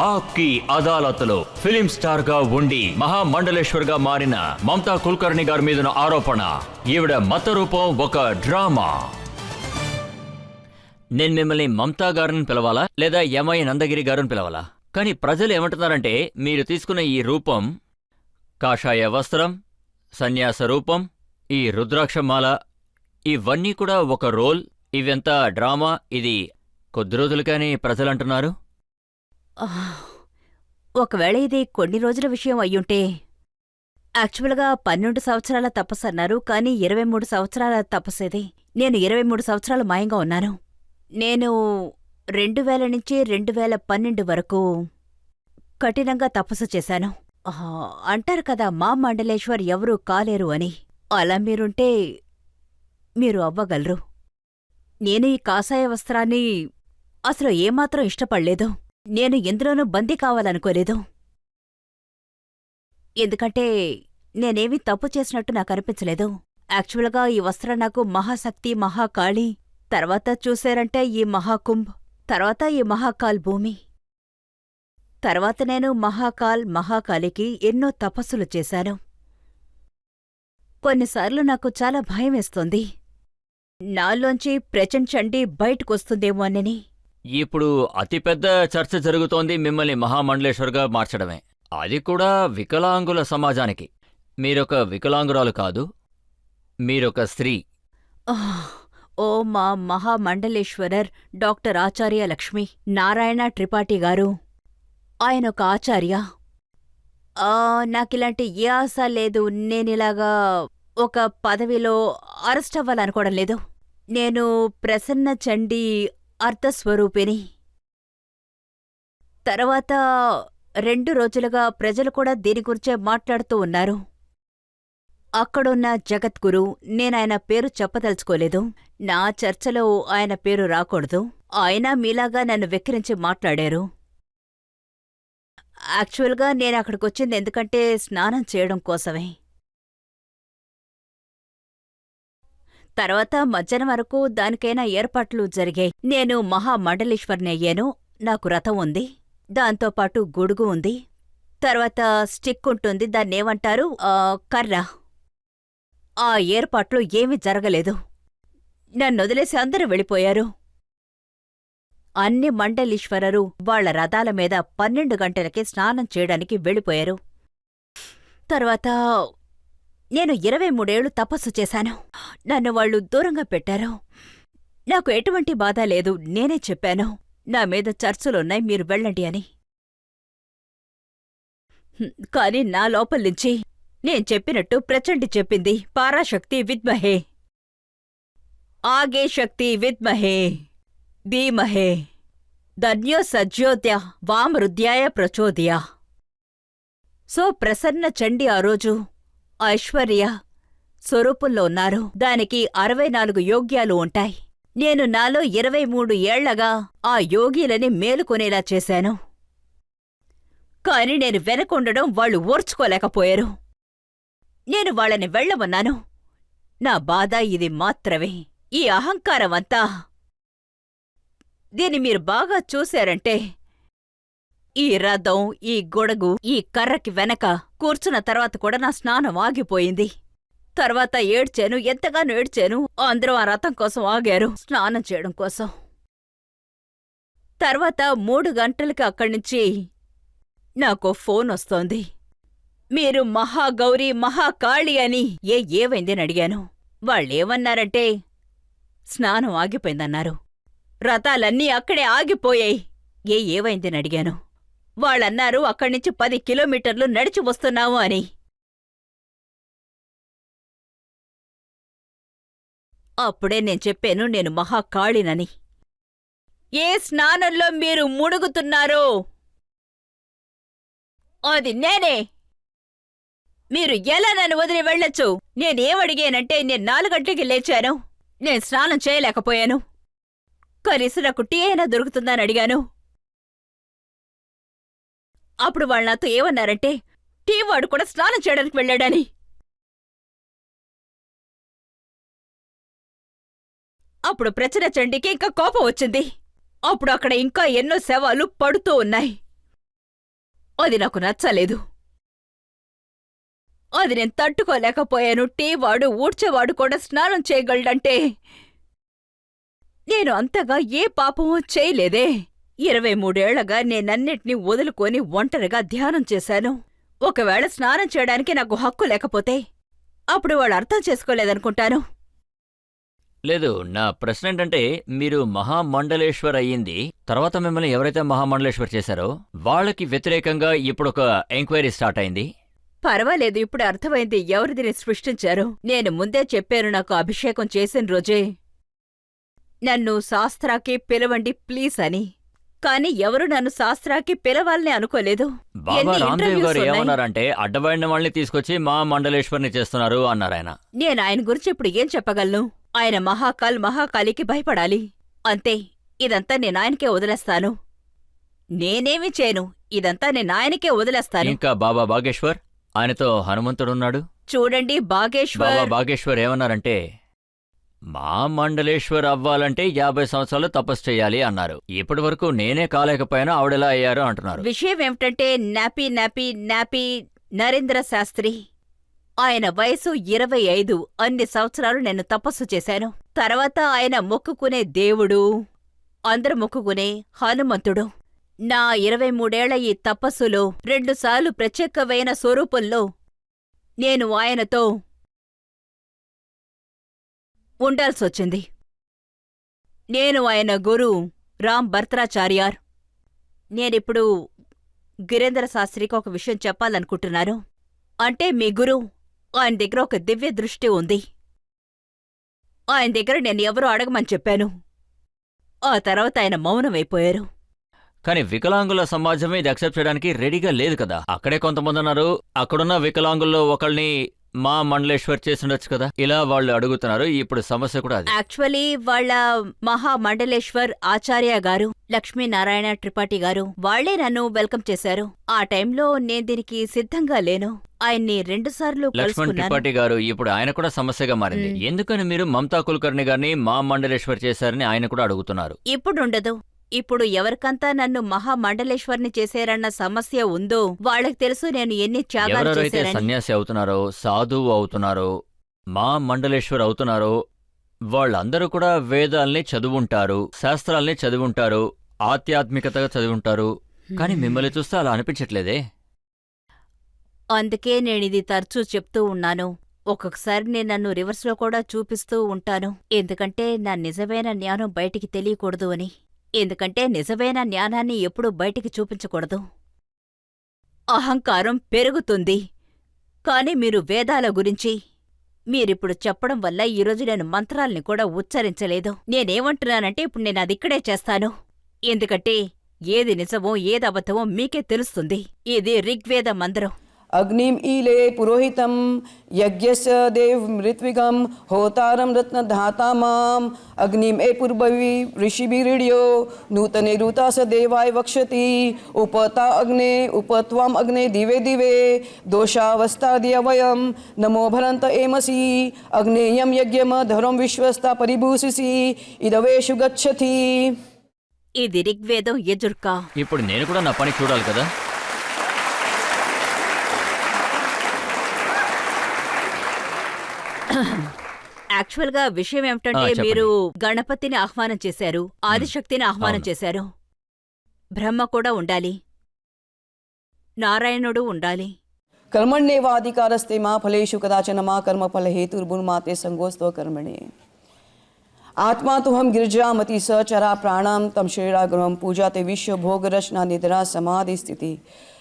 ఆప్కి అదాలత్లో film star గా ఉండి మహామండలేశ్వర్ గా మారిన మమతా కుల్కర్ణి గారి మీద ఆరోపణ. ఈవిడ మత రూపం ఒక డ్రామా. నేను మిమ్మల్ని మమతా గారిని పిలవాలా లేదా ఎంఐ నందగిరి గారిని పిలవాలా? కానీ ప్రజలు ఏమంటున్నారంటే మీరు తీసుకున్న ఈ రూపం, కాషాయ వస్త్రం, సన్యాస రూపం, ఈ రుద్రాక్షమాల ఇవన్నీ కూడా ఒక రోల్, ఇవంతా డ్రామా, ఇది కొద్ది రోజులుగానే ప్రజలంటున్నారు. ఒకవేళ ఇది కొన్ని రోజుల విషయం అయ్యుంటే, యాక్చువల్గా 12 సంవత్సరాల తపస్సన్నారు, కానీ 23 సంవత్సరాల తపస్సేది. నేను 23 సంవత్సరాలు మాయంగా ఉన్నాను. నేను 2000 నుంచి 2012 వరకు కఠినంగా తపస్సు చేశాను. అంటారు కదా, మా మండలేశ్వర్ ఎవరూ కాలేరు అని. అలా మీరుంటే మీరు అవ్వగలరు. నేను ఈ కాషాయ వస్త్రాన్ని అసలు ఏమాత్రం ఇష్టపడలేదు. నేను ఎందులోనూ బందీ కావాలనుకోలేదు. ఎందుకంటే నేనేమీ తప్పు చేసినట్టు నాకనిపించలేదు. యాక్చువల్గా ఈ వస్త్రం నాకు మహాశక్తి, మహాకాళి, తర్వాత చూశారంటే ఈ మహాకుంభ్, తర్వాత ఈ మహాకాల్ భూమి, తర్వాత నేను మహాకాల్, మహాకాళికి ఎన్నో తపస్సులు చేశాను. కొన్నిసార్లు నాకు చాలా భయమేస్తోంది, నాలోంచి ప్రచండ్ చండీ బయటకొస్తుందేమో అని. ఇప్పుడు అతిపెద్ద చర్చ జరుగుతోంది మిమ్మల్ని మహామండలేశ్వర్గా మార్చడమే. అది కూడా వికలాంగుల సమాజానికి. మీరొక వికలాంగురాలు కాదు, మీరొక స్త్రీ. ఓ మా మహామండలేశ్వరర్ డాక్టర్ ఆచార్య లక్ష్మి నారాయణ త్రిపాఠి గారు, ఆయనొక ఆచార్య. నాకిలాంటి ఏ ఆశ లేదు. నేనిలాగా ఒక పదవిలో అరెస్ట్ అవ్వాలనుకోవడం లేదు. నేను ప్రసన్న చండీ అర్థస్వరూపిణి. తర్వాత 2 రోజులుగా ప్రజలు కూడా దీని గురించే మాట్లాడుతూ ఉన్నారు. అక్కడున్న జగద్గురు, నేనాయన పేరు చెప్పదలుచుకోలేదు. నా చర్చలో ఆయన పేరు రాకూడదు. ఆయన మీలాగా నన్ను వెక్కిరించి మాట్లాడారు. యాక్చువల్గా నేనక్కడికొచ్చింది ఎందుకంటే స్నానం చేయడం కోసమే. తర్వాత మధ్యాహ్నం వరకు దానికైనా ఏర్పాట్లు జరిగాయి. నేను మహామండలేశ్వర్ని అయ్యాను. నాకు రథం ఉంది, దాంతోపాటు గొడుగు ఉంది, తర్వాత స్టిక్ ఉంటుంది, దాన్నేమంటారు, కర్ర. ఆ ఏర్పాట్లు ఏమీ జరగలేదు. నన్నొదిలేసి అందరూ వెళ్ళిపోయారు. అన్ని మండలీశ్వరరు వాళ్ల రథాల మీద 12 గంటలకే స్నానం చేయడానికి వెళ్ళిపోయారు. తర్వాత నేను 23 ఏళ్లు తపస్సు చేశాను. నన్ను వాళ్ళు దూరంగా పెట్టారు. నాకు ఎటువంటి బాధ లేదు. నేనే చెప్పాను, నా మీద చర్చలున్నాయి, మీరు వెళ్ళండి అని. కాని నా లోపల్నించి నేను చెప్పినట్టు ప్రచండి చెప్పింది, పారాశక్తి విద్మహే, ఆగే శక్తి విద్మహే ధీమహే, ధన్యో సజ్యోత్య వామృద్యాయ ప్రచోదయ. సో ప్రసన్న చండి ఆ రోజు ఐశ్వర్య స్వరూపంలో ఉన్నారు. దానికి 64 యోగ్యాలు ఉంటాయి. నేను నాలో 23 ఏళ్లగా ఆ యోగిలని మేలుకొనేలా చేశాను. కాని నేను వెనకుండడం వాళ్లు ఓర్చుకోలేకపోయారు. నేను వాళ్ళని వెళ్ళమన్నాను. నా బాధ ఇది మాత్రమే. ఈ అహంకారమంతా, దీన్ని మీరు బాగా చూశారంటే, ఈ రథం, ఈ గొడుగు, ఈ కర్రకి వెనక కూర్చున్న తర్వాత కూడా నా స్నానం ఆగిపోయింది. తర్వాత ఏడ్చాను, ఎంతగానో ఏడ్చాను. అందరూ ఆ రథం కోసం ఆగారు, స్నానం చేయడం కోసం. తర్వాత 3 గంటలకి అక్కడ్నుంచి నాకో ఫోన్ వస్తోంది. మీరు మహాగౌరీ, మహాకాళి అని. ఏవైందని అడిగాను. వాళ్ళేమన్నారంటే స్నానం ఆగిపోయిందన్నారు. రథాలన్నీ అక్కడే ఆగిపోయాయి. ఏవైందని అడిగాను. వాళ్ళన్నారు అక్కడ్నుంచి 10 కిలోమీటర్లు నడిచి వస్తున్నాము అని. అప్పుడే నేను చెప్పాను, నేను మహాకాళినని. ఏ స్నానంలో మీరు మునుగుతున్నారో అది నేనే. మీరు ఎలా నన్ను వదిలి వెళ్ళొచ్చు? నేనేమడిగానంటే, నేను 4 గంటలకి లేచాను, నేను స్నానం చేయలేకపోయాను, కనీసం నాకు టీ అయినా దొరుకుతుందని అడిగాను. అప్పుడు వాళ్ళు నాతో ఏమన్నారంటే, టీ వాడు కూడా స్నానం చేయడానికి వెళ్ళాడని. అప్పుడు ప్రచన చండికి ఇంకా కోపం వచ్చింది. అప్పుడు అక్కడ ఇంకా ఎన్నో శవాలు పడుతూ ఉన్నాయి. అది నాకు నచ్చలేదు. అది నేను తట్టుకోలేకపోయాను. టీ వాడు ఊడ్చేవాడు కూడా స్నానం చేయగలడంటే నేను అంతగా ఏ పాపమూ చేయలేదే. 23 ఏళ్లగా నేనన్నిటినీ వదులుకొని ఒంటరిగా ధ్యానం చేశాను. ఒకవేళ స్నానం చేయడానికి నాకు హక్కు లేకపోతే అప్పుడు వాడు అర్థం చేసుకోలేదనుకుంటాను. లేదు, నా ప్రశ్న ఏంటంటే మీరు మహామండలేశ్వర్ అయ్యింది తర్వాత మిమ్మల్ని ఎవరైతే మహామండలేశ్వర్ చేశారో వాళ్ళకి వ్యతిరేకంగా ఇప్పుడు ఒక ఎంక్వైరీ స్టార్ట్ అయింది. పర్వాలేదు, ఇప్పుడు అర్థమైంది ఎవరు దీన్ని సృష్టించారు. నేను ముందే చెప్పాను, నాకు అభిషేకం చేసిన రోజే నన్ను శాస్త్రాకి పిలవండి ప్లీజ్ అని. కాని ఎవరు నన్ను శాస్త్రాకి పిలవాలని అనుకోలేదు. బాబా ఎన్ని రామ్దేవ్ గారు ఇంటర్వ్యూస్ ఉన్నాయి. ఏమన్నారంటే అడ్డబడిన వాళ్ళని తీసుకొచ్చి మహామండలేశ్వర్ని చేస్తున్నారు అన్నారాయన. నేను ఆయన గురించి ఇప్పుడు ఏం చెప్పగలను? ఆయన మహాకాళికి భయపడాలి అంతే. ఇదంతా నేను ఆయనకే వదిలేస్తాను. నేనేమి చేయను, ఇదంతా నేను ఆయనకే వదిలేస్తాను. ఇంకా బాబా బాగేశ్వర్, ఆయనతో హనుమంతుడున్నాడు. చూడండి బాబా బాగేశ్వర్, బాగేశ్వర్ ఏమన్నారంటే మహామండలేశ్వర్ అవ్వాలంటే 50 సంవత్సరాలు తపస్సు చేయాలి అన్నారు. ఇప్పటి వరకు నేనే కాలేకపోయినా ఆవిడెలా అయ్యారు అంటున్నారు. విషయం ఏమిటంటే నాపీ నరేంద్ర శాస్త్రి, ఆయన వయసు 25. అన్ని సంవత్సరాలు నేను తపస్సు చేశాను. తర్వాత ఆయన మొక్కుకునే దేవుడు, అందరూ మొక్కుకునే హనుమంతుడు. నా 23 ఏళ్ల ఈ తపస్సులో 2 సార్లు ప్రత్యేకమైన స్వరూపంలో నేను ఆయనతో ఉండాల్సొచ్చింది. నేను ఆయన గురు రామ్ భర్త్రాచార్యార్. నేనిప్పుడు గిరేంద్ర శాస్త్రికి ఒక విషయం చెప్పాలనుకుంటున్నాను. అంటే మీ గురు, ఆయన దగ్గర ఒక దివ్య దృష్టి ఉంది. ఆయన దగ్గర నేను ఎవరూ అడగమని చెప్పాను. ఆ తర్వాత ఆయన మౌనమైపోయారు. కానీ వికలాంగుల సమాజమే ఇది అక్సెప్ట్ చేయడానికి రెడీగా లేదు కదా. అక్కడే కొంతమంది ఉన్నారు, అక్కడున్న వికలాంగుల్లో ఒకళ్ళని మా మండలేశ్వర్ చేసిండొచ్చు కదా. ఇలా వాళ్ళు అడుగుతున్నారు. ఇప్పుడు సమస్య కూడా అది. యాక్చువల్లీ వాళ్ళ మహామండలేశ్వర్ ఆచార్య గారు, లక్ష్మీనారాయణ త్రిపాఠి గారు వాళ్లే నన్ను వెల్కమ్ చేశారు. ఆ టైంలో నేను దీనికి సిద్ధంగా లేను. ఆయన్ని 2 సార్లు లక్ష్మణ్ కలుసుకున్నాను. త్రిపాఠి గారు ఇప్పుడు ఆయన కూడా సమస్యగా మారింది. ఎందుకని మీరు మమతా కుల్కర్ణి గారిని మా మండలేశ్వర్ చేశారని ఆయన కూడా అడుగుతున్నారు. ఇప్పుడుండదు. ఇప్పుడు ఎవరికంతా నన్ను మహామండలేశ్వర్ని చేశారన్న సమస్య ఉందో వాళ్ళకి తెలుసు నేను ఎన్ని త్యాగాలు ఎవరెవరైతే చేశానని. సన్యాసి అవుతున్నారో, సాధువు అవుతున్నారో, మా మండలేశ్వర్ అవుతున్నారో వాళ్ళందరూ కూడా వేదాల్ని చదువుంటారు, శాస్త్రాల్ని చదువుంటారు, ఆధ్యాత్మికతగా చదువుంటారు. కానీ మిమ్మల్ని చూస్తే అలా అనిపించట్లేదే. అందుకే నేనిది తరచూ చెప్తూ ఉన్నాను. ఒక్కొక్కసారి నేను నన్ను రివర్స్లో కూడా చూపిస్తూ ఉంటాను. ఎందుకంటే నా నిజమైన జ్ఞానం బయటికి తెలియకూడదు అని. ఎందుకంటే నిజమైన జ్ఞానాన్ని ఎప్పుడూ బయటికి చూపించకూడదు. అహంకారం పెరుగుతుంది. కాని మీరు వేదాల గురించి మీరిప్పుడు చెప్పడం వల్ల ఈరోజు నేను మంత్రాల్ని కూడా ఉచ్చరించలేదు. నేనేమంటున్నానంటే ఇప్పుడు నేను అదిక్కడే చేస్తాను. ఎందుకంటే ఏది నిజమో ఏది అబద్ధమో మీకే తెలుస్తుంది. ఇది ఋగ్వేద మంత్రం. अग्निम ईले पुरोहितं यज्ञस्य देव मृत्विकं होतारं रत्नधातामाम अग्निम ए पूर्ववि ऋषिभिरीड्यो नूतने ऋतास देवाय वक्षति उपता अग्ने उपत्वाम अग्ने दिवे दिवे दोषावस्थादिय वयं नमो भरन्त एमसि अग्नेयं यज्ञम धरं विश्वस्ता परिभूषिसि इदवेषु गच्छति. ఇది ఋగ్వేదం యజుర్కా. ఇప్పుడు నేను కూడా నా పని చూడాలి కదా. యాక్చువల్గా విషయం ఏమిటంటే చెప్పండి. మీరు గణపతిని ఆహ్వానం చేశారు, ఆదిశక్తిని ఆహ్వానం అవును. చేశారు. బ్రహ్మ కూడా ఉండాలి, నారాయణుడు ఉండాలి. कर्मण्येवाधिकारस्ते मा फलेषु कदाचन मा कर्मफल हेतुर्भुन्माते संगोस्त्व कर्मणे. आत्मा तो हम गिरजामति सचरा प्राणाम तम श्रीरागृहम पूजा ते विश्व भोग रचना निद्रा समाधि स्थिति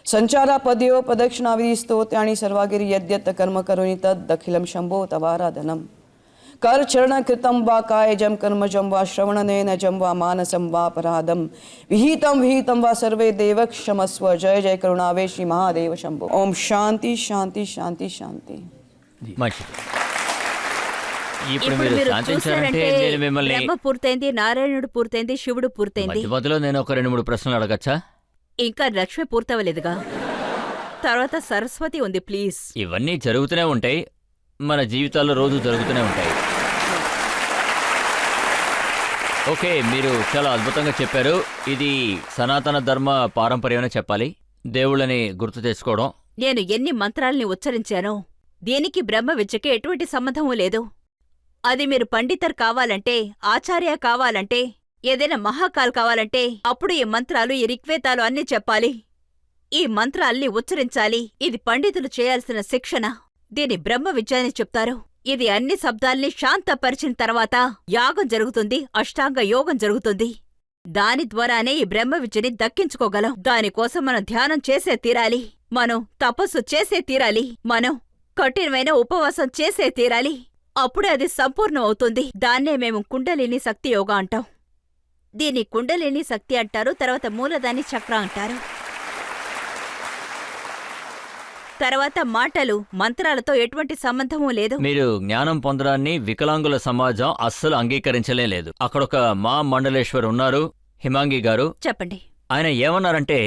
संचारा पदयो प्रदक्षिणा विधि स्तोत्राणि सर्वागिरि यद्यत् कर्म करोनि तदखिलं शंभो तवाराधनम. कर चरण कृतं वा कायजं कर्मजं वा श्रवणनयनजं वा मानसं वा अपराधं विहितं वा सर्वे देव क्षमस्व. जय जय करुणावे श्री महादेव शंभो. ओम शांति शांति शांति शांति. మంచిది. ఇప్పుడు ఇప్పుడు మీరు మీరు శాంతించారంటే చూశారంటే నేను మిమ్మల్ని బ్రహ్మ పూర్తయింది, నారాయణుడు పూర్తయింది, శివుడు పూర్తయింది. మధ్య మధ్యలో నేను ఒక 2-3 ప్రశ్నలు అడగచ్చా? ఇంకా లక్ష్మి పూర్తవలేదుగా. తర్వాత సరస్వతి ఉంది. ప్లీజ్. ఇవన్నీ జరుగుతూనే ఉంటాయి, మన జీవితాల్లో రోజు జరుగుతూనే ఉంటాయి. ఓకే, మీరు చాలా అద్భుతంగా చెప్పారు. ఇది సనాతన ధర్మ పారంపర్యం అని చెప్పాలి. దేవుళ్ళని గుర్తు తెచ్చుకోవడం. నేను ఎన్ని మంత్రాల్ని ఉచ్చరించానో దీనికి బ్రహ్మ విద్యకి ఎటువంటి సంబంధమూ లేదు. అది మీరు పండితర్ కావాలంటే, ఆచార్య కావాలంటే, ఏదైనా మహాకాల్ కావాలంటే అప్పుడు ఈ మంత్రాలు, ఈ రిగ్వేదాలు అన్నీ చెప్పాలి. ఈ మంత్రాల్ని ఉచ్చరించాలి. ఇది పండితులు చేయాల్సిన శిక్షణ. దీని బ్రహ్మ విద్య అని చెప్తారు. ఇది అన్ని శబ్దాల్ని శాంతపరిచిన తర్వాత యాగం జరుగుతుంది, అష్టాంగ యోగం జరుగుతుంది. దాని ద్వారానే ఈ బ్రహ్మ విద్యని దక్కించుకోగలం. దానికోసం మనం ధ్యానం చేసే తీరాలి, మనం తపస్సు చేసే తీరాలి, మనం కఠినమైన ఉపవాసం చేసే తీరాలి. అప్పుడే అది సంపూర్ణం అవుతుంది. దాన్నే మేము కుండలిని శక్తి యోగా అంటాం. దీన్ని కుండలిని శక్తి అంటారు, తర్వాత మూలదాని చక్ర అంటారు. తర్వాత మాటలు, మంత్రాలతో ఎటువంటి సంబంధమూ లేదు. మీరు జ్ఞానం పొందడాన్ని వికలాంగుల సమాజం అస్సలు అంగీకరించలే లేదు. అక్కడొక మా మండలేశ్వర్ ఉన్నారు, హిమాంగి గారు. చెప్పండి. ఆయన ఏమన్నారంటే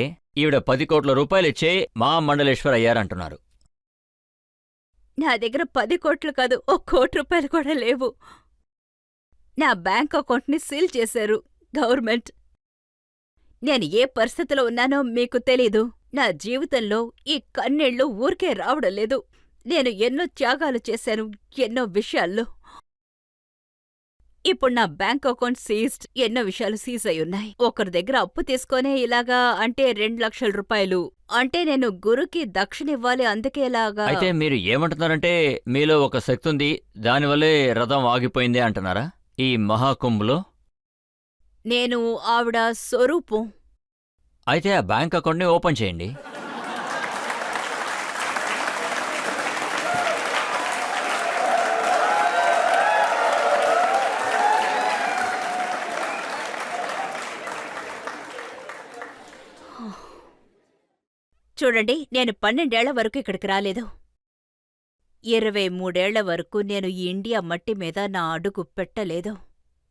ఈవిడ 10 కోట్ల రూపాయలు ఇచ్చే మా మండలేశ్వర్ అయ్యారంటున్నారు. నా దగ్గర 10 కోట్లు కాదు, 1 కోటి రూపాయలు కూడా లేవు. నా బ్యాంక్ అకౌంట్ని సీల్ చేశారు గవర్నమెంట్. నేను ఏ పరిస్థితిలో ఉన్నానో మీకు తెలీదు. నా జీవితంలో ఈ కన్నీళ్లు ఊరికే రావడం లేదు. నేను ఎన్నో త్యాగాలు చేశాను, ఎన్నో విషయాల్లో. ఇప్పుడు నా బ్యాంక్ అకౌంట్ సీజ్డ్. ఎన్నో విషయాలు సీజ్ అయ్యున్నాయి. ఒకరి దగ్గర అప్పు తీసుకొనే ఇలాగా అంటే 2 లక్షల రూపాయలు. అంటే నేను గురుకి దక్షిణ ఇవ్వాలి, అందుకే ఇలాగా. అయితే మీరు ఏమంటున్నారంటే మీలో ఒక శక్తి ఉంది, దానివల్లే రథం ఆగిపోయింది అంటున్నారా ఈ మహాకుంభ్లో? నేను ఆవిడ స్వరూపం. అయితే ఆ బ్యాంక్ అకౌంట్ని ఓపెన్ చేయండి. చూడండి, నేను 12 ఏళ్ల వరకు ఇక్కడికి రాలేదు. 23 ఏళ్ల వరకు నేను ఈ ఇండియా మట్టి మీద నా అడుగు పెట్టలేదు.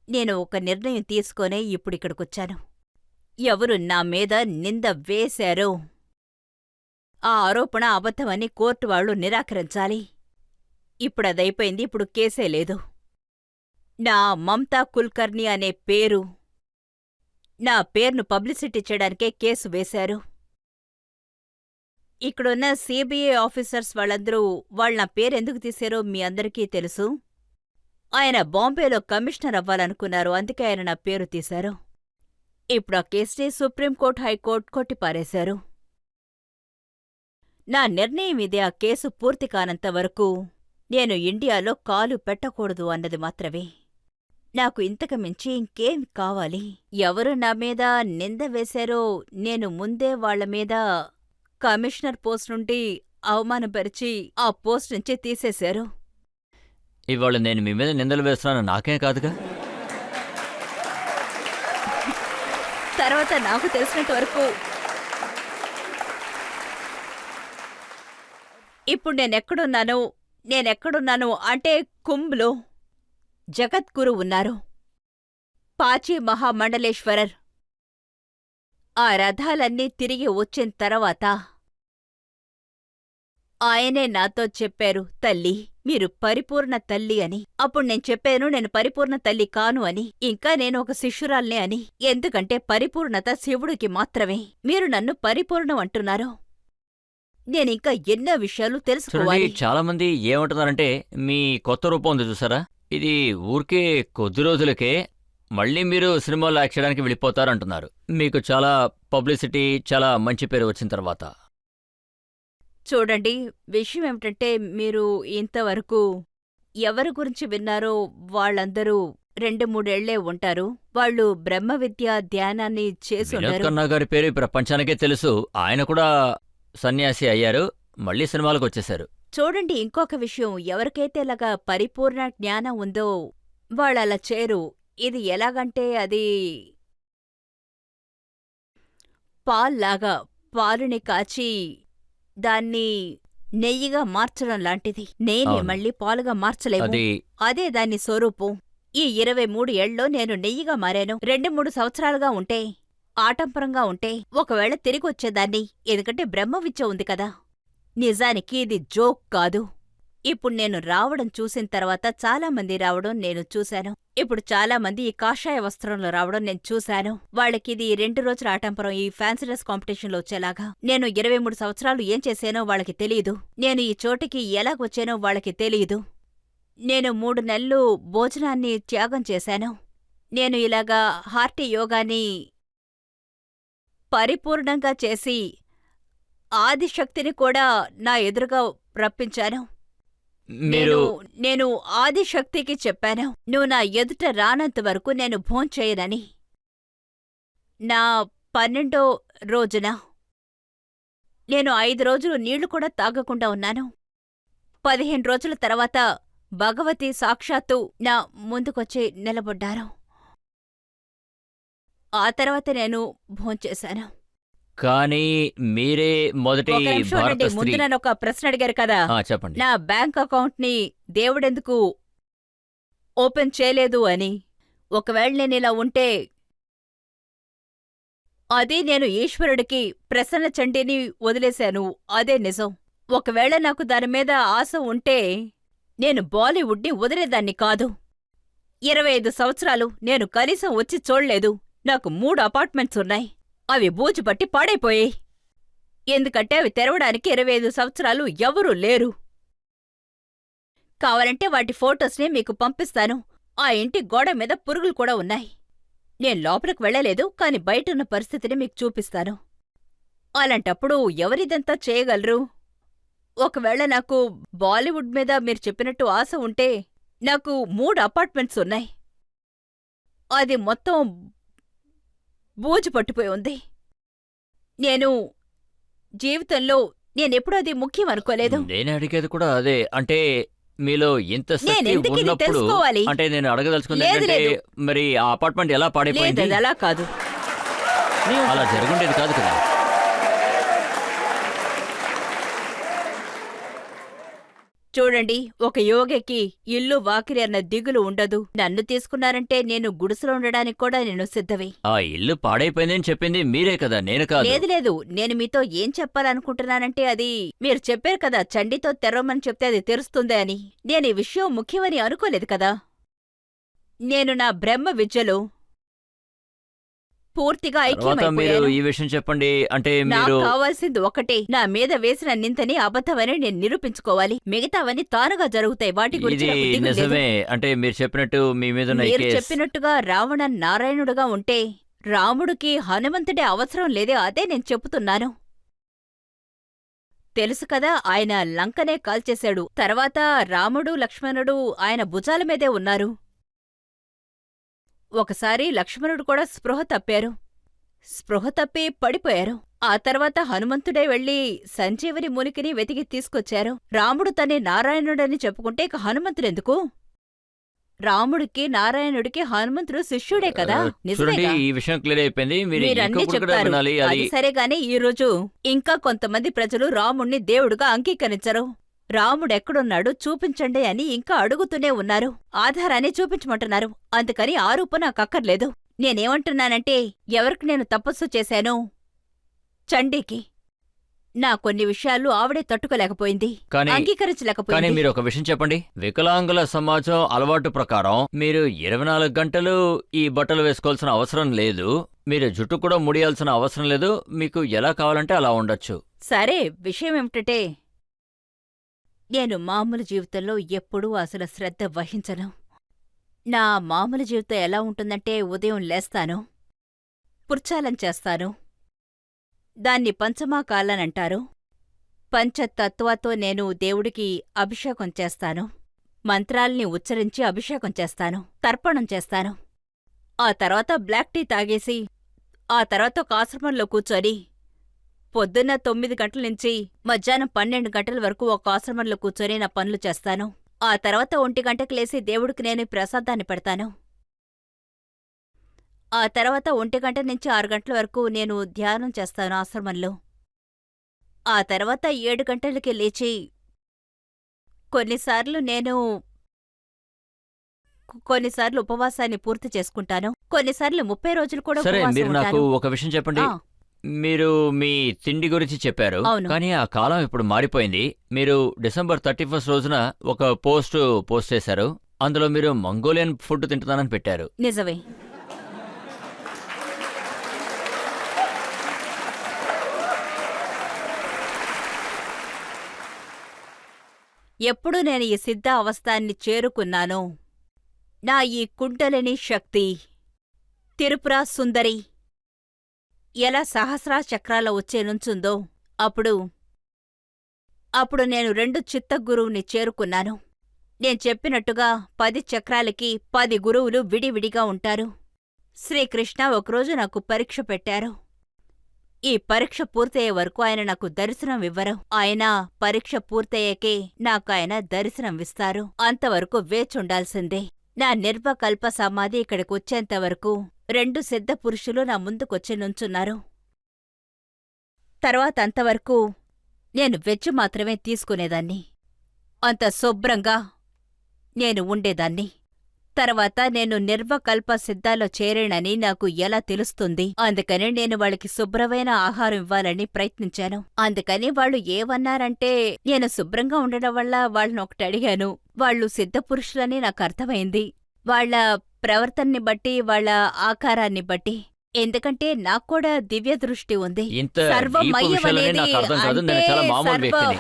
నేను ఒక నిర్ణయం తీసుకొనే ఇప్పుడిక్కడికొచ్చాను. ఎవరు నా మీద నింద వేశారో ఆ ఆరోపణ అబద్ధమని కోర్టు వాళ్ళు నిరాకరించాలి. ఇప్పుడదైపోయింది. ఇప్పుడు కేసే లేదు. నా మమతా కుల్కర్ణి అనే పేరు, నా పేరును పబ్లిసిటీ చేయడానికే కేసు వేశారు. ఇక్కడున్న సిబిఐ ఆఫీసర్స్ వాళ్ళందరూ నా పేరెందుకు తీశారో మీ అందరికీ తెలుసు. ఆయన బాంబేలో కమిషనర్ అవ్వాలనుకున్నారు, అందుకే ఆయన నా పేరు తీశారు. ఇప్పుడు ఆ కేసుని సుప్రీంకోర్టు, హైకోర్టు కొట్టిపారేశారు. నా నిర్ణయం ఇదే. ఆ కేసు పూర్తి కానంత వరకు నేను ఇండియాలో కాలు పెట్టకూడదు అన్నది మాత్రమే. నాకు ఇంతకు మించి ఇంకేం కావాలి? ఎవరు నా మీద నింద వేశారో నేను ముందే వాళ్ల మీద కమిషనర్ పోస్ట్ నుండి అవమానపరిచి ఆ పోస్ట్ నుంచి తీసేశారు. ఇవాళ నేను మీ మీద నిందలు వేస్తున్నాను నాకే కాదుగా. తర్వాత నాకు తెలిసినంత వరకు ఇప్పుడు నేనెక్కడున్నాను అంటే కుంభ్లో జగద్గురు ఉన్నారు, పాచి మహామండలేశ్వరర్. ఆ రథాలన్నీ తిరిగి వచ్చిన తర్వాత ఆయనే నాతో చెప్పారు, తల్లి మీరు పరిపూర్ణ తల్లి అని. అప్పుడు నేను చెప్పాను నేను పరిపూర్ణ తల్లి కాను అని, ఇంకా నేను ఒక శిష్యురాల్నే అని. ఎందుకంటే పరిపూర్ణత శివుడికి మాత్రమే. మీరు నన్ను పరిపూర్ణం అంటున్నారు. నేనింకా ఎన్నో విషయాలు తెలుసుకోవాలి. చాలా మంది ఏమంటున్నారంటే మీ కొత్త రూపం ఉంది చూసారా, ఇది ఊరికే కొద్ది రోజులకే మళ్ళీ మీరు సినిమాలో యాక్ట్ చేయడానికి వెళ్ళిపోతారంటున్నారు. మీకు చాలా పబ్లిసిటీ, చాలా మంచి పేరు వచ్చిన తర్వాత. చూడండి, విషయం ఏమిటంటే మీరు ఇంతవరకు ఎవరి గురించి విన్నారో వాళ్ళందరూ 2-3 ఏళ్లే ఉంటారు. వాళ్ళు బ్రహ్మ విద్య ధ్యానాన్ని చేసుంటారు. వినోద్ ఖన్నా గారి పేరు ఈ ప్రపంచానికే తెలుసు. ఆయన కూడా సన్యాసి అయ్యారు, మళ్ళీ సినిమాలకు వచ్చేశారు. చూడండి, ఇంకొక విషయం, ఎవరికైతే ఇలాగా పరిపూర్ణ జ్ఞానం ఉందో వాళ్ళలా చేరు. ఇది ఎలాగంటే అది పాల్లాగా, పాలుని కాచి దాన్ని నెయ్యిగా మార్చడం లాంటిది. నేనే మళ్ళీ పాలుగా మార్చలేము. అదే దాని స్వరూపం. ఈ 23 ఏళ్లలో నేను నెయ్యిగా మారాను. 2-3 సంవత్సరాలుగా ఉంటే, ఆటంపరంగా ఉంటే ఒకవేళ తిరిగొచ్చేదాన్ని. ఎందుకంటే బ్రహ్మ విద్య ఉంది కదా. నిజానికి ఇది జోక్ కాదు. ఇప్పుడు నేను రావడం చూసిన తర్వాత చాలా మంది రావడం నేను చూశాను. ఇప్పుడు చాలా మంది ఈ కాషాయ వస్త్రంలో రావడం నేను చూశాను. వాళ్ళకిది 2 రోజుల ఆటంపరం ఈ ఫ్యాన్సీ డ్రెస్ కాంపిటీషన్లో వచ్చేలాగా. నేను 23 సంవత్సరాలు ఏం చేశానో వాళ్ళకి తెలీదు. నేను ఈ చోటికి ఎలాగొచ్చానో వాళ్ళకి తెలీదు. నేను 3 నెలలు భోజనాన్ని త్యాగం చేశాను. నేను ఇలాగా హార్టీ యోగాని పరిపూర్ణంగా చేసి ఆదిశక్తిని కూడా నా ఎదురుగా రప్పించాను. మీరు నేను ఆదిశక్తికి చెప్పాను, నువ్వు నా ఎదుట రానంత వరకు నేను భోంచేయనని. నా 12వ రోజున నేను 5 రోజులు నీళ్లు కూడా తాగకుండా ఉన్నాను. 15 రోజుల తర్వాత భగవతి సాక్షాత్తు నా ముందుకొచ్చి నిలబడ్డారు. ఆ తర్వాత నేను భోంచేశాను. కానీ మీరే మొదటి ఒక నిమిషం భారత ఉండండి. స్త్రీ. ముందు నన్ను ఒక ప్రశ్న అడిగారు కదా, చెప్పండి. నా బ్యాంక్ అకౌంట్ని దేవుడెందుకు ఓపెన్ చేయలేదు అని. ఒకవేళ నేనిలా ఉంటే అది నేను ఈశ్వరుడికి ప్రసన్న చండీని వదిలేశాను, అదే నిజం. ఒకవేళ నాకు దానిమీద ఆశ ఉంటే నేను బాలీవుడ్ని వదిలేదాన్ని కాదు. 25 సంవత్సరాలు నేను కనీసం వచ్చి చూడలేదు. నాకు 3 అపార్ట్మెంట్స్ ఉన్నాయి. అవి బూజుపట్టి పాడైపోయాయి. ఎందుకంటే అవి తెరవడానికి 25 సంవత్సరాలు ఎవరూ లేరు. కావాలంటే వాటి ఫోటోస్ని మీకు పంపిస్తాను. ఆ ఇంటి గోడ మీద పురుగులు కూడా ఉన్నాయి. నేను లోపలికి వెళ్ళలేదు, కాని బయటున్న పరిస్థితిని మీకు చూపిస్తాను. అలాంటప్పుడు ఎవరిదంతా చేయగలరు? ఒకవేళ నాకు బాలీవుడ్ మీద మీరు చెప్పినట్టు ఆశ ఉంటే నాకు 3 అపార్ట్మెంట్స్ ఉన్నాయి. అది మొత్తం బూజు పట్టిపోయి ఉంది. నేను జీవితంలో నేనెప్పుడూ అది ముఖ్యం అనుకోలేదు. నేను అడిగేది కూడా అదే. అంటే మీలో ఇంత శక్తి నేనెందుకు ఇది ఉన్నప్పుడు తెలుసుకోవాలి? అంటే నేను అడగదలుచుకుంది లేదు, ఏంటంటే లేదు. మరి ఆ అపార్ట్మెంట్ ఎలా లేదు, పాడైపోయింది? అది అలా కాదు. అలా జరుగుండేది కాదు కదా. చూడండి, ఒక యోగికి ఇల్లు వాకిలి అన్న దిగులు ఉండదు. నన్ను తీసుకున్నారంటే నేను గుడిసెలో ఉండడానికి కూడా నేను సిద్ధమే. ఆ ఇల్లు పాడైపోయిందని చెప్పింది మీరే కదా, నేను కాదు. లేదు లేదు, నేను మీతో ఏం చెప్పాలనుకుంటున్నానంటే అది మీరు చెప్పారు కదా, చండీతో తెరవమని చెప్తే అది తెరుస్తుంది అని. నేను ఈ విషయం ముఖ్యమని అనుకోలేదు కదా. నేను నా బ్రహ్మ విద్యలో పూర్తిగా తర్వాత మీరు ఐక్యమైపోయాను. ఈ విషయం చెప్పండి. అంటే నాకు మీరు కావాల్సింది ఒకటే, నా మీద వేసిన నిందని అబద్ధమని నేను నిరూపించుకోవాలి. మిగతావన్నీ తానుగా జరుగుతాయి. వాటి గురించి ఇది నాకు దిగులు లేదు. నిజమే. అంటే మీరు చెప్పినట్టు మీ మీద ఉన్న ఈ మీరు కేస్ చెప్పినట్టుగా రావణ నారాయణుడుగా ఉంటే రాముడికి హనుమంతుడే అవసరం లేదే. అదే నేను చెబుతున్నాను. తెలుసు కదా, ఆయన లంకనే కాల్చేశాడు. తర్వాత రాముడు లక్ష్మణుడు ఆయన భుజాల మీదే ఉన్నారు. ఒకసారి లక్ష్మణుడు కూడా స్పృహ తప్పారు. స్పృహ తప్పి పడిపోయారు. ఆ తర్వాత హనుమంతుడే వెళ్లి సంజీవని మూలికని వెతికి తీసుకొచ్చారు. రాముడు తనే నారాయణుడని చెప్పుకుంటే ఇక హనుమంతుడెందుకు? రాముడికి నారాయణుడికి హనుమంతుడు శిష్యుడే కదా. చూడండి, నిజమేగా? ఈ విషయం క్లియర్ అయిపోయింది. మీరు మీరన్నీ ఇంకొకటి కూడా చెప్తారు. వినాలి. అది అది సరేగాని ఈరోజు ఇంకా కొంతమంది ప్రజలు రాముణ్ణి దేవుడుగా అంగీకరించరు. రాముడెక్కడున్నాడు చూపించండి అని ఇంకా అడుగుతూనే ఉన్నారు. ఆధారాన్ని చూపించమంటున్నారు. అందుకని ఆరోపణ నాకక్కర్లేదు. నేనేమంటున్నానంటే, ఎవరికి నేను తపస్సు చేశానో చండీకి. నా కొన్ని విషయాలు ఆవిడే తట్టుకోలేకపోయింది, కానీ కానీ అంగీకరించలేకపోయింది. మీరు ఒక విషయం చెప్పండి. వికలాంగుల సమాజం అలవాటు ప్రకారం మీరు 24 గంటలు ఈ బట్టలు వేసుకోవాల్సిన అవసరం లేదు. మీరు జుట్టు కూడా ముడియాల్సిన అవసరం లేదు. మీకు ఎలా కావాలంటే అలా ఉండొచ్చు. సరే, విషయమేమిటంటే నేను మామూలు జీవితంలో ఎప్పుడూ అసలు శ్రద్ధ వహించను. నా మామూలు జీవితం ఎలా ఉంటుందంటే ఉదయం లేస్తాను, పుర్చాలం చేస్తాను. దాన్ని పంచమాకాలనంటారు. పంచతత్వాతో నేను దేవుడికి అభిషేకం చేస్తాను. మంత్రాల్ని ఉచ్చరించి అభిషేకం చేస్తాను, తర్పణం చేస్తాను. ఆ తర్వాత బ్లాక్ టీ తాగేసి ఆ తర్వాత ఒక ఆశ్రమంలో కూర్చొని పొద్దున్న 9 గంటల నుంచి మధ్యాహ్నం 12 గంటల వరకు ఒక ఆశ్రమంలో కూర్చొని నా పనులు చేస్తాను. ఆ తర్వాత 1 గంటకు లేసి దేవుడికి నేను ప్రసాదాన్ని పెడతాను. ఆ తర్వాత 1 గంట నుంచి 6 గంటల వరకు నేను ధ్యానం చేస్తాను ఆశ్రమంలో. ఆ తర్వాత 7 గంటలకి లేచి కొన్నిసార్లు ఉపవాసాన్ని పూర్తి చేసుకుంటాను. కొన్నిసార్లు 30 రోజులు కూడా సరే, ఉపవాసం మీరు నాకు ఉంటాను. ఒక విషయం చెప్పండి. ఆ. మీరు మీ తిండి గురించి చెప్పారు, అవును. కానీ ఆ కాలం ఇప్పుడు మారిపోయింది. మీరు డిసెంబర్ 31 రోజున ఒక పోస్ట్ చేశారు. అందులో మీరు మంగోలియన్ ఫుడ్ తింటున్నానని పెట్టారు. నిజమే. ఎప్పుడు నేను ఈ సిద్ధ అవస్థాన్ని చేరుకున్నానో, నా ఈ కుండలిని శక్తి, త్రిపుర సుందరి ఎలా సహస్రా చక్రాల వచ్చే నుంచుందో, అప్పుడు నేను 2 చిత్తగురువుని చేరుకున్నాను. నేను చెప్పినట్టుగా 10 చక్రాలకి 10 గురువులు విడివిడిగా ఉంటారు. శ్రీకృష్ణ ఒకరోజు నాకు పరీక్ష పెట్టారు. ఈ పరీక్ష పూర్తయ్యే వరకు ఆయన నాకు దర్శనం ఇవ్వరు. ఆయన పరీక్ష పూర్తయ్యాకే నాకు ఆయన దర్శనమిస్తారు. అంతవరకు వేచుండాల్సిందే. నా నిర్వకల్ప సమాధి ఇక్కడికొచ్చేంతవరకు 2 సిద్ధ పురుషులు నా ముందుకొచ్చి నుంచున్నారు. తర్వాత అంతవరకు నేను వెజ్ మాత్రమే తీసుకునేదాన్ని. అంత శుభ్రంగా నేను ఉండేదాన్ని. తర్వాత నేను నిర్వకల్ప సిద్ధాలో చేరేనని నాకు ఎలా తెలుస్తుంది? అందుకని నేను వాళ్ళకి శుభ్రమైన ఆహారం ఇవ్వాలని ప్రయత్నించాను. అందుకని వాళ్ళు ఏమన్నారంటే, నేను శుభ్రంగా ఉండడం వల్ల వాళ్ళని ఒకటి అడిగాను. వాళ్ళు సిద్ధపురుషులని నాకు అర్థమైంది. వాళ్ళ ప్రవర్తనని బట్టి, వాళ్ళ ఆకారాన్ని బట్టి. ఎందుకంటే నాక్కూడా దివ్య దృష్టి ఉంది. ఇంత డీప్ విషయాలని నాకు అర్థం కాదు. నేను చాలా మామూలు వ్యక్తిని.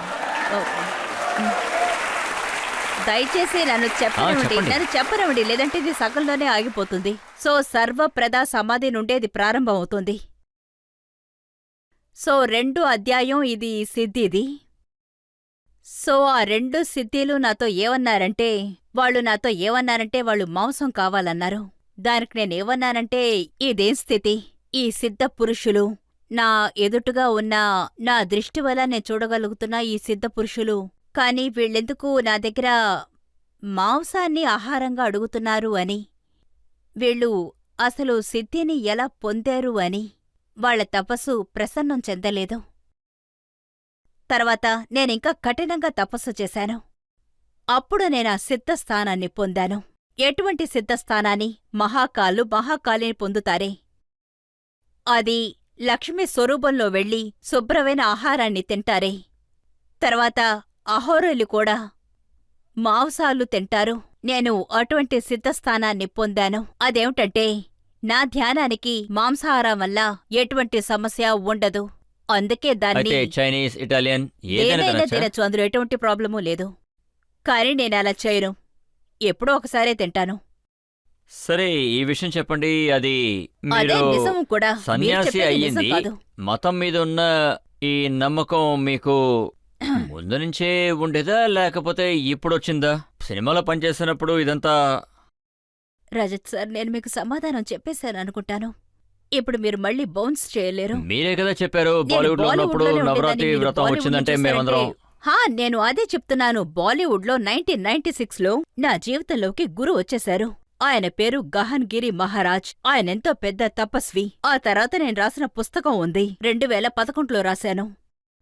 దయచేసి నన్ను చెప్పనివ్వండి, చెప్పండి. నన్ను చెప్పనివ్వండి, లేదంటే ఇది సగంలోనే ఆగిపోతుంది. సో సర్వప్రద సమాధి నుండి ఇది ప్రారంభమవుతుంది. సో 2 అధ్యాయం ఇది సిద్ధిది. సో ఆ 2 సిద్ధిలు నాతో ఏమన్నారంటే, వాళ్ళు మాంసం కావాలన్నారు. దానికి నేనేమన్నానంటే, ఇదేం స్థితి? ఈ సిద్ధ పురుషులు నా ఎదుటుగా ఉన్న, నా దృష్టి వల్ల నేను చూడగలుగుతున్న ఈ సిద్ధ పురుషులు, కాని వీళ్ళెందుకు నా దగ్గర మాంసాన్ని ఆహారంగా అడుగుతున్నారు అని, వీళ్ళు అసలు సిద్ధిని ఎలా పొందారు అని, వాళ్ల తపస్సు ప్రసన్నం చెందలేదు. తర్వాత నేనింకా కఠినంగా తపస్సు చేశాను. అప్పుడు నేనా సిద్ధస్థానాన్ని పొందాను. ఎటువంటి సిద్ధస్థానాన్ని? మహాకాలిని పొందుతారే. అది లక్ష్మీ స్వరూపంలో వెళ్ళి శుభ్రమైన ఆహారాన్ని తింటారే. తర్వాత అహోరులు కూడా మాంసాలు తింటారు. నేను అటువంటి సిద్ధస్థానాన్ని పొందాను. అదేమిటంటే, నా ధ్యానానికి మాంసాహారం వల్ల ఎటువంటి సమస్య ఉండదు. అందుకే దాన్ని అయితే చైనీస్, ఇటాలియన్ ఏదైనా ఏదైనా తినొచ్చా? తినచ్చు, అందులో ఎటువంటి ప్రాబ్లమూ లేదు. కాని నేనలా చేయను. ఎప్పుడో ఒకసారే తింటాను. సరే, ఈ విషయం చెప్పండి. అది అదే మీరు నిజం కూడా. మీరు సన్యాసి చెప్పేది నిజం అయ్యింది, కాదు. మతం మీద ఉన్న ఈ నమ్మకం మీకు ముందు నుంచే ఉండేదా, లేకపోతే ఇప్పుడొచ్చిందా? సినిమాలో పనిచేస్తున్నప్పుడు ఇదంతా రజత్ సార్, నేను మీకు సమాధానం చెప్పేశాను అనుకుంటాను. ఇప్పుడు మీరు మళ్ళీ బౌన్స్ చేయలేరు. మీరే కదా చెప్పారు, నేను బాలీవుడ్ లో ఉన్నప్పుడు బాలీవుడ్లోనే నవరాత్రి ఉండేదాన్ని. వ్రతం మీరు వచ్చిందంటే బాలీవుడ్ని మేమందరం చూసారంటే, నేను అదే చెప్తున్నాను. బాలీవుడ్లో 1996లో నా జీవితంలోకి గురు వచ్చేశారు. ఆయన పేరు గహన్ గిరి మహారాజ్. ఆయనెంతో పెద్ద తపస్వి. ఆ తర్వాత నేను రాసిన పుస్తకం ఉంది. 2011లో రాశాను.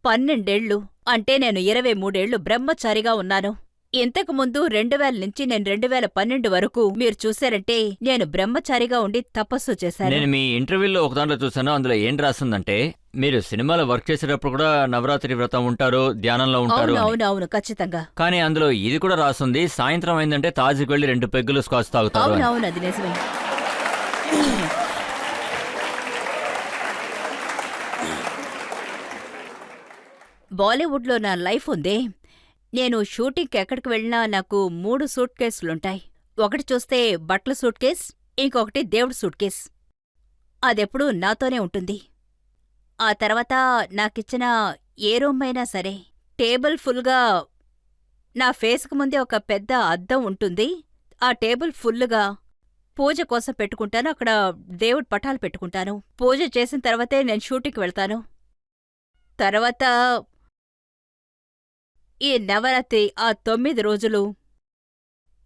12 ఏళ్లు అంటే నేను 23 ఏళ్లు బ్రహ్మచారిగా ఉన్నాను. ఇంతకుముందు 2000 నుంచి నేను 2012 వరకు మీరు చూశారంటే నేను బ్రహ్మచారిగా ఉండి తపస్సు చేశాను. నేను మీ ఇంటర్వ్యూలో ఒక దాంట్లో చూసాను. అందులో ఏం రాసిందంటే, మీరు సినిమాలో వర్క్ చేసేటప్పుడు కూడా నవరాత్రి వ్రతం ఉంటారు, ధ్యానంలో ఉంటారు అని. అవునవును, ఖచ్చితంగా. కానీ అందులో ఇది కూడా రాస్తుంది, సాయంత్రం అయిందంటే తాజుకి వెళ్లి 2 పెగ్గులు స్కాచ్ తాగుతారు అని. అవునవును, అది నిజమే. బాలీవుడ్లో నా లైఫ్ ఉందే. నేను షూటింగ్కి ఎక్కడికి వెళ్ళినా నాకు 3 సూట్ కేసులుంటాయి. ఒకటి చూస్తే బట్టల సూట్ కేస్, ఇంకొకటి దేవుడి సూట్ కేస్. అదెప్పుడూ నాతోనే ఉంటుంది. ఆ తర్వాత నాకిచ్చిన ఏ రూమ్ అయినా సరే, టేబుల్ ఫుల్గా నా ఫేస్కు ముందే ఒక పెద్ద అద్దం ఉంటుంది. ఆ టేబుల్ ఫుల్లుగా పూజ కోసం పెట్టుకుంటాను. అక్కడ దేవుడి పటాలు పెట్టుకుంటాను. పూజ చేసిన తర్వాతే నేను షూటింగ్కి వెళ్తాను. తర్వాత ఈ నవరాత్రి ఆ 9 రోజులు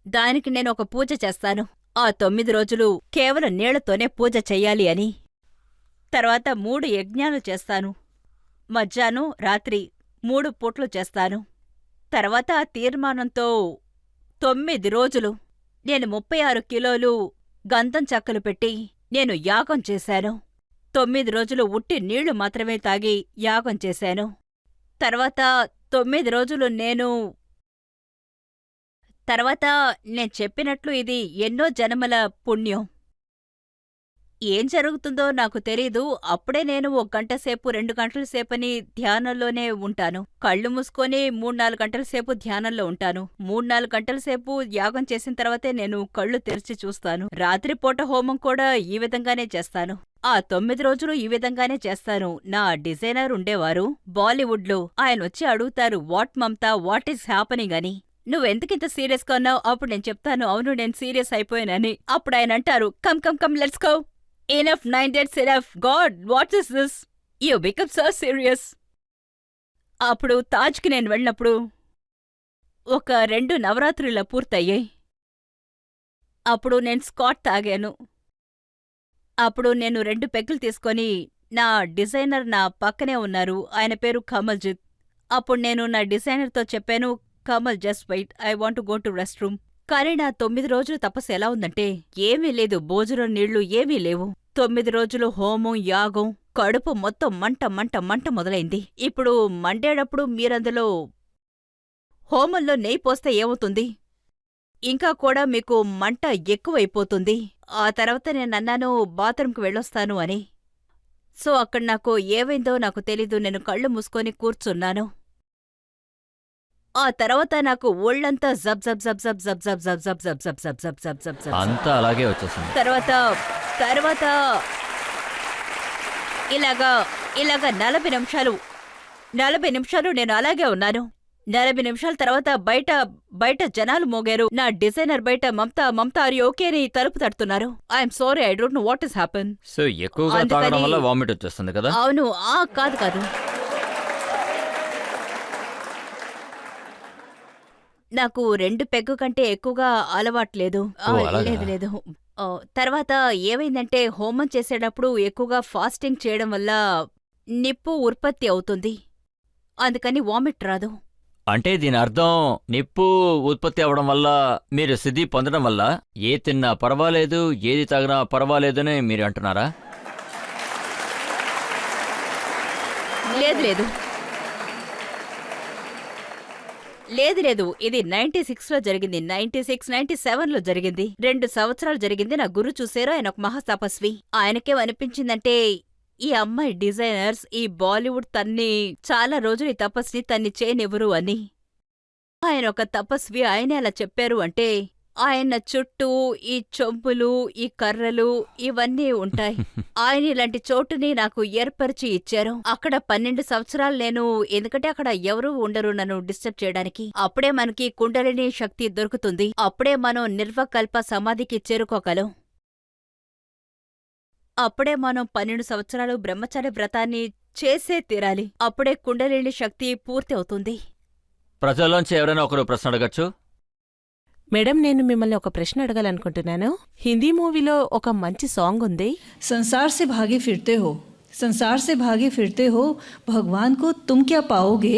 దానికి నేను ఒక పూజ చేస్తాను. ఆ 9 రోజులు కేవలం నీళ్లతోనే పూజ చెయ్యాలి అని. తర్వాత 3 యజ్ఞాలు చేస్తాను. మధ్యాహ్నం, రాత్రి 3 పూట్లు చేస్తాను. తర్వాత ఆ తీర్మానంతో 9 రోజులు నేను 36 కిలోలు గంధం చెక్కలు పెట్టి నేను యాగం చేశాను. 9 రోజులు ఉట్టి నీళ్లు మాత్రమే తాగి యాగం చేశాను. తర్వాత 9 రోజులు తర్వాత నేను చెప్పినట్లు ఇది ఎన్నో జన్మల పుణ్యం. ఏం జరుగుతుందో నాకు తెలీదు. అప్పుడే నేను 1 గంట సేపు 2 గంటల సేపని ధ్యానంలోనే ఉంటాను. కళ్ళు మూసుకొని 3-4 గంటల సేపు ధ్యానంలో ఉంటాను. 3-4 గంటల సేపు యాగం చేసిన తర్వాతే నేను కళ్ళు తెరిచి చూస్తాను. రాత్రిపూట హోమం కూడా ఈ విధంగానే చేస్తాను. ఆ 9 రోజులు ఈ విధంగానే చేస్తాను. నా డిజైనర్ ఉండేవారు బాలీవుడ్లో. ఆయనొచ్చి అడుగుతారు, what Mamata, what is happening అని. నువ్వెందుకింత సీరియస్గా ఉన్నావు? అప్పుడు నేను చెప్తాను, అవును నేను సీరియస్ అయిపోయానని. అప్పుడు ఆయన అంటారు, come come come let's go. Enough, 9 days enough. God, what is this? You become so serious. అప్పుడు తాజ్కి నేను వెళ్ళినప్పుడు ఒక 2 నవరాత్రుల పూర్తయ్యాయి. అప్పుడు నేను స్కాట్ తాగాను. అప్పుడు నేను 2 పెగ్గులు తీసుకొని, నా డిజైనర్ నా పక్కనే ఉన్నారు. ఆయన పేరు కమల్జిత్. అప్పుడు నేను నా డిజైనర్తో చెప్పాను, Kamal just wait, I want to go to rest room. కానీ నా 9 రోజుల తపస్సు ఎలా ఉందంటే ఏమీ లేదు, భోజనం నీళ్లు ఏమీ లేవు. 9 రోజులు హోమం యాగం, కడుపు మొత్తం మంట మంట మంట మొదలైంది. ఇప్పుడు మండేటప్పుడు మీరందులో హోమంలో నెయ్యి పోస్తే ఏమవుతుంది? ఇంకా కూడా మీకు మంట ఎక్కువైపోతుంది. ఆ తర్వాత నేనన్నాను బాత్రూంకి వెళ్ళొస్తాను అని. సో అక్కడ నాకు ఏవైందో నాకు తెలీదు. నేను కళ్ళు మూసుకొని కూర్చున్నాను. ఆ తర్వాత నాకు ఒళ్ళంతా జబ్ జబ్ జబ్ జబ్ జబ్ జబ్ జబ్ జబ్ జబ్ జబ్ జబ్ జబ్ జబ్ జబ్ జబ్. అంతా అలాగే వచ్చేసింది. తర్వాత ఇలాగా 40 నిమిషాలు నేను అలాగే ఉన్నాను. 40 నిమిషాల తర్వాత బయట జనాలు మోగారు. నా డిజైనర్ బయట మమతా ఆర్ యు ఓకే అని తలుపు తడుతున్నారు. I'm sorry, I don't know what is happen. So ఎక్కువగా తాగడం వల్ల వామిట్ వచ్చేస్తుంది కదా? అవును. కాదు, నాకు 2 పెగ్గు కంటే ఎక్కువగా అలవాట్లేదు. లేదు. తర్వాత ఏమైందంటే హోమం చేసేటప్పుడు ఎక్కువగా ఫాస్టింగ్ చేయడం వల్ల నిప్పు ఉత్పత్తి అవుతుంది. అందుకని వామిట్ రాదు. అంటే దీని అర్థం నిప్పు ఉత్పత్తి అవడం వల్ల మీరు సిద్ధి పొందడం వల్ల ఏ తిన్నా పర్వాలేదు, ఏది తాగినా పర్వాలేదని మీరు అంటున్నారా? లేదు. ఇది 96లో జరిగింది. 96, 97లో జరిగింది. 2 సంవత్సరాలు జరిగింది. నా గురు చూశారు. ఆయన ఒక మహాతపస్వి. ఆయనకేమనిపించిందంటే ఈ అమ్మాయి డిజైనర్స్ ఈ బాలీవుడ్ తన్ని చాలా రోజులు ఈ తపస్ని తన్ని చేయనివ్వరు అని. ఆయన ఒక తపస్వి. ఆయన అలా చెప్పారు అంటే ఆయన చుట్టూ ఈ చొంపులు, ఈ కర్రలు ఇవన్నీ ఉంటాయి. ఆయన ఇలాంటి చోటుని నాకు ఏర్పరిచి ఇచ్చారు. అక్కడ 12 సంవత్సరాలు నేను, ఎందుకంటే అక్కడ ఎవరూ ఉండరు నన్ను డిస్టర్బ్ చేయడానికి. అప్పుడే మనకి కుండలిని శక్తి దొరుకుతుంది. అప్పుడే మనం నిర్వకల్ప సమాధికి చేరుకోగలం. అప్పుడే మనం 12 సంవత్సరాలు బ్రహ్మచారి వ్రతాన్ని చేసే తీరాలి. అప్పుడే కుండలిని శక్తి పూర్తి అవుతుంది. ప్రజల్లోంచి ఎవరైనా ఒకరు ప్రశ్న అడగచ్చు. మేడం, నేను మిమ్మల్ని ఒక ప్రశ్న అడగాలనుకుంటున్నాను. హిందీ మూవీలో ఒక మంచి సాంగ్ ఉంది, संसार से भागे फिरते हो भगवान को तुम क्या पाओगे.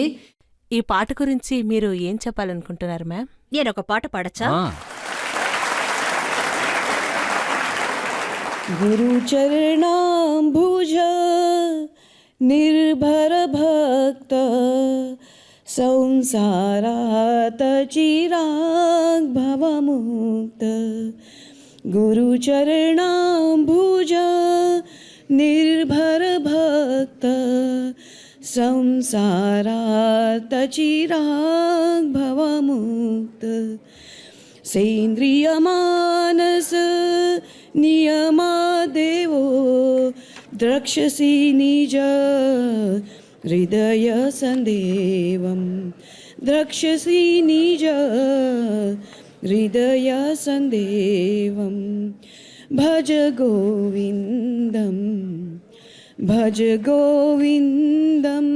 ఈ పాట గురించి మీరు ఏం చెప్పాలనుకుంటున్నారు మ్యామ్? నేనొక పాట పాడచ్చా? गुरुचरणाम्बुज निर्भर भक्त संसारात चिराग भवमुक्त. गुरुचरणाम्बुज निर्भर भक्त संसारात चिराग भवमुक्त. सेन्द्रिय मानस नियमा देवो द्रक्ष्यसि निज हृदय संदेवं. द्रक्ष्यसि निज हृदय संदेवं. भज गोविन्दं भज गोविन्दं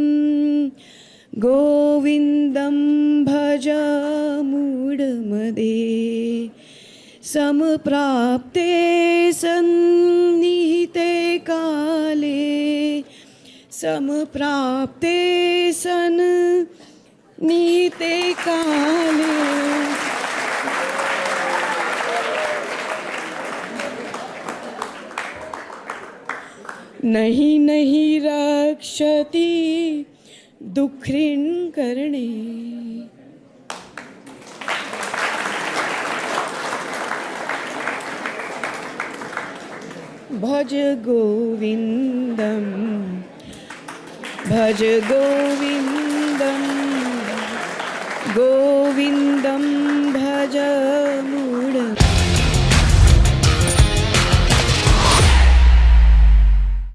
गोविन्दं भज मूढमदे. समप्राप्ते सन्निहिते काले समप्राप्ते सन्निहिते काले नहीं नहीं रक्षति दुःखिन करणे. भज गोविंदम भज गोविंदम गोविंदम भज